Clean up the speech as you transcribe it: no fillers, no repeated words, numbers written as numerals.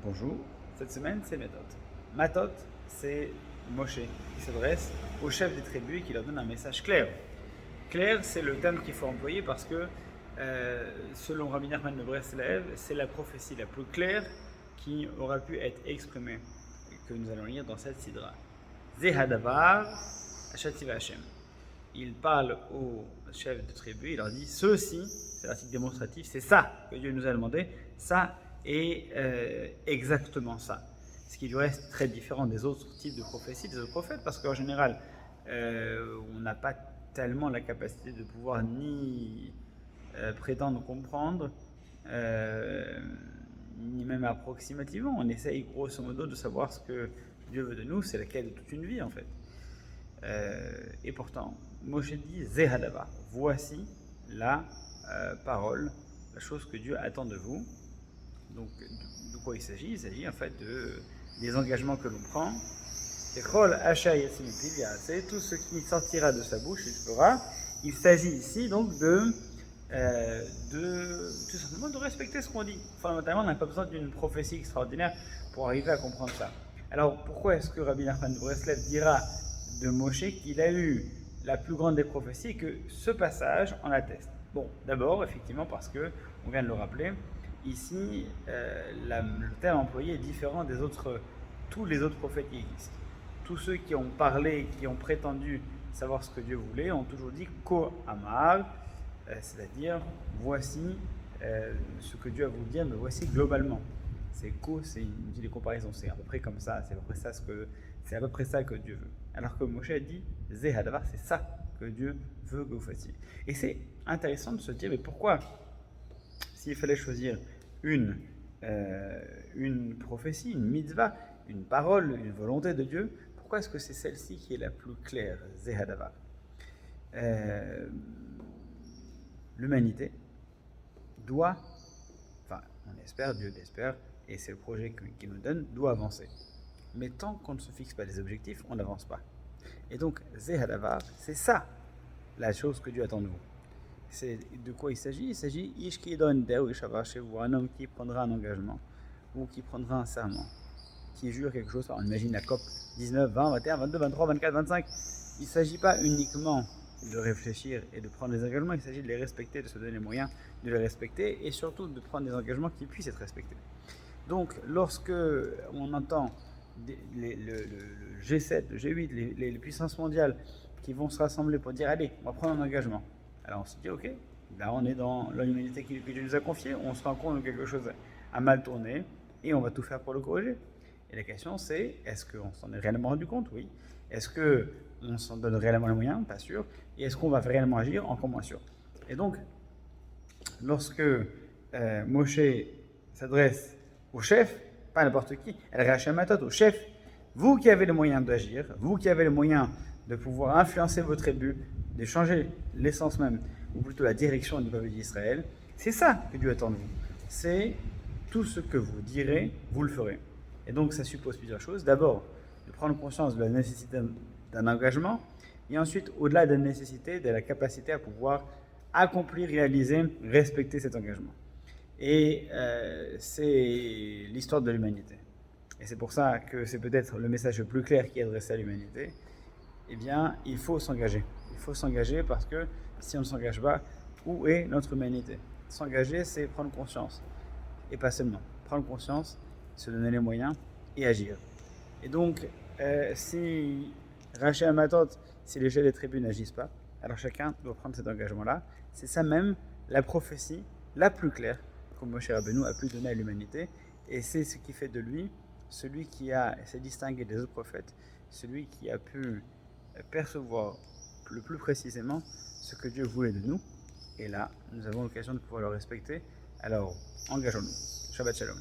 Bonjour, cette semaine c'est Matot. Matot, c'est Moshe qui s'adresse aux chefs des tribus et qui leur donne un message clair. Clair, c'est le terme qu'il faut employer parce que, selon Rabbi Nachman de Breslev, c'est la prophétie la plus claire qui aura pu être exprimée, que nous allons lire dans cette sidra. Zehadavar, Ashativa Hashem. Il parle aux chefs de tribu, il leur dit ceci, c'est l'article démonstratif, c'est ça que Dieu nous a demandé, ça est exactement ça. Ce qui lui reste très différent des autres types de prophéties, des autres prophètes, parce qu'en général, on n'a pas tellement la capacité de pouvoir ni prétendre comprendre, ni même approximativement. On essaye grosso modo de savoir ce que Dieu veut de nous, c'est la quête de toute une vie en fait. Et pourtant, Moshe dit Zehadava, voici la parole, la chose que Dieu attend de vous. Donc, de quoi il s'agit? Il s'agit en fait des engagements que l'on prend. C'est tout ce qui sortira de sa bouche, il fera. Il s'agit ici donc tout simplement de respecter ce qu'on dit. Fondamentalement, on n'a pas besoin d'une prophétie extraordinaire pour arriver à comprendre ça. Alors, pourquoi est-ce que Rabbi Nachman de Breslev dira de Moshe qu'il a eu la plus grande des prophéties et que ce passage en atteste? Bon, d'abord, effectivement, parce que, on vient de le rappeler, ici, le terme employé est différent des autres, tous les autres prophètes qui existent. Tous ceux qui ont parlé, qui ont prétendu savoir ce que Dieu voulait, ont toujours dit Ko Amar, c'est-à-dire voici ce que Dieu a voulu dire, mais voici globalement. C'est Ko, c'est une des comparaisons, c'est à peu près comme ça, c'est à peu près ça que Dieu veut. Alors que Moshe a dit Zehadavar, c'est ça que Dieu veut que vous fassiez. Et c'est intéressant de se dire, mais pourquoi, s'il fallait choisir une prophétie, une mitzvah, une parole, une volonté de Dieu, pourquoi est-ce que c'est celle-ci qui est la plus claire, Zehadavar? L'humanité doit, enfin on espère, Dieu l'espère, et c'est le projet qu'il nous donne, doit avancer. Mais tant qu'on ne se fixe pas des objectifs, on n'avance pas. Et donc, Zehadavar, c'est ça la chose que Dieu attend de vous. C'est de quoi il s'agit? Il s'agit chez vous, un homme qui prendra un engagement ou qui prendra un serment, qui jure quelque chose. On imagine la COP 19, 20, 21, 22, 23, 24, 25. Il ne s'agit pas uniquement de réfléchir et de prendre des engagements, il s'agit de les respecter, de se donner les moyens de les respecter et surtout de prendre des engagements qui puissent être respectés. Donc, lorsque on entend le G7, le G8, les puissances mondiales qui vont se rassembler pour dire allez, on va prendre un engagement. Alors on se dit ok, là on est dans l'humanité que Dieu nous a confiée, on se rend compte que quelque chose a mal tourné et on va tout faire pour le corriger. Et la question c'est, est-ce qu'on s'en est réellement rendu compte? Oui. Est-ce qu'on s'en donne réellement les moyens? Pas sûr. Et est-ce qu'on va réellement agir? Encore moins sûr. Et donc, lorsque Moshe s'adresse au chef, pas n'importe qui, El Rachem Matot, au chef, vous qui avez les moyens d'agir, vous qui avez les moyens de pouvoir influencer vos tribus, de changer l'essence même, ou plutôt la direction du peuple d'Israël, c'est ça que Dieu attend de vous. C'est tout ce que vous direz, vous le ferez. Et donc ça suppose plusieurs choses. D'abord, de prendre conscience de la nécessité d'un engagement, et ensuite, au-delà de la nécessité, de la capacité à pouvoir accomplir, réaliser, respecter cet engagement. Et c'est l'histoire de l'humanité. Et c'est pour ça que c'est peut-être le message le plus clair qui est adressé à l'humanité. Eh bien, il faut s'engager. Il faut s'engager parce que si on ne s'engage pas, où est notre humanité? S'engager, c'est prendre conscience. Et pas seulement. Prendre conscience, se donner les moyens et agir. Et donc, si Rachel Amatot, si les chefs des tribus n'agissent pas, alors chacun doit prendre cet engagement-là. C'est ça même la prophétie la plus claire que Moshe Rabbeinu a pu donner à l'humanité. Et c'est ce qui fait de lui celui qui s'est distingué des autres prophètes, celui qui a pu percevoir le plus précisément ce que Dieu voulait de nous. Et là, nous avons l'occasion de pouvoir le respecter. Alors, engageons-nous. Shabbat Shalom.